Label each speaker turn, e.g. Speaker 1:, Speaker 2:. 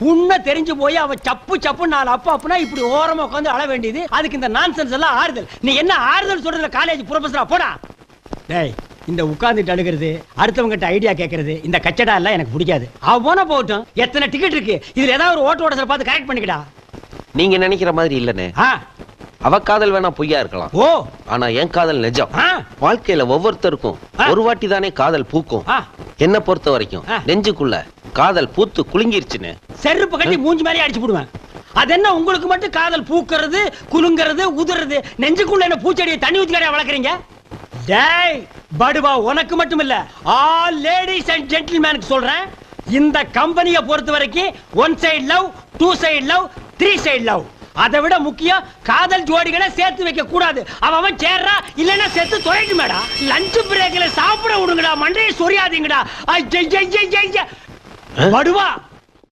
Speaker 1: உன்ன தெரிஞ்சு போய் அவ சப்பு சப்பு 4 அப்புனா இப்படி ஓரமா உட்காந்து அழ வேண்டியது. அதுக்கு இந்த நான்சென்ஸ் எல்லாம் ஆறுதல். நீ என்ன ஆறுதல் சொல்றதுல காலேஜ் ப்ரொஃபஸரா போடா. டேய், இந்த உட்கார்ந்துட்டு அழுகிறது, அடுத்தவங்கிட்ட ஐடியா கேட்கறது, இந்த கச்சடா எல்லாம் எனக்கு பிடிக்காது. அவ போன போகட்டும். எத்தனை டிக்கெட் இருக்கு, இதுல ஏதாவது ஒரு ஓட்ட ஓட பார்த்து கரெக்ட் பண்ணிக்கடா.
Speaker 2: நீங்க நினைக்கிற மாதிரி இல்லனே. அவ காதல் வேணா பொய்யா இருக்கலாம். ஓ, ஆனா என் காதல் நிஜம். வாழ்க்கையில ஒவ்வொருத்தருக்கும் ஒரு வாட்டி தானே காதல் பூக்கும். என்ன பொறுத்த வரைக்கும் நெஞ்சுக்குள்ள காதல் பூத்து குலுங்கிருச்சுன்னு
Speaker 1: செருப்பு கட்டி மூஞ்சி மாதிரி அடிச்சு போடுவேன். அது என்ன உங்களுக்கு மட்டும் காதல் பூக்கிறது, குலுங்கிறது, உதுறது? நெஞ்சுக்குள்ள என்ன பூச்செடியை தண்ணி ஊத்தி வளர்க்குறீங்க? டேய் படுவா, உனக்கு மட்டும் இல்ல, ஆல் லேடிஸ் அண்ட் ஜென்டில்மேனுக்கு சொல்றேன். இந்த கம்பெனியை பொறுத்த வரைக்கும் 1 side love, 2 side love, 3 side love. அதை விட முக்கியம் காதல் ஜோடிகளை சேர்த்து வைக்க கூடாது. அவன் சேர்றா இல்லன்னா சேர்த்து தொலைட்டு மேடா. லஞ்ச் பிரேக்ல சாப்பிட விடுங்கடா, மண்டையை சொரியாதீங்கடா. படுவா.